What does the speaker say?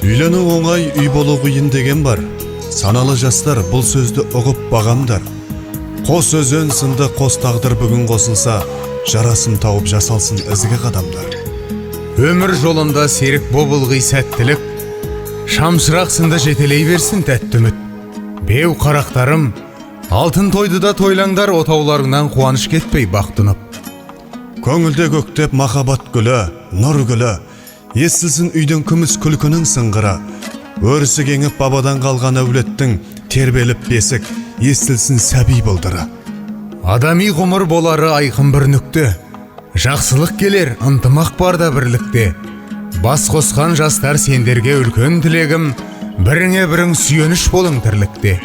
Үйлену оңай, үй болу қиын деген бар. Саналы жастар бұл сөзді ұғып бағамдар. Қос өзен сынды қос тағдыр бүгін қосылса, жарасын тауып жасалсын ізгі қадамдар. Өмір жолында серік бобылғи сәттілік, шамшырақ сынды жетелей берсін тәтті үміт. Беу қарақтарым, алтын тойды да тойлаңдар, отауларыңнан қуаныш кетпей бақтынып. Көңілде көктеп махаббат гүлі, нұр гүлі, естілсін үйден күміс күлкінің сыңғыра. Өрісі кеңіп бабадан қалған әулеттің тербеліп бесік, естілсін сәби бұлдыры. Адами ғұмыр болары айқын бір нүкте, жақсылық келер, ынтымақ барда бірлікте. Бас қосқан жастар сендерге үлкен тілегім, біріңе бірің сүйеніш болың тірлікте.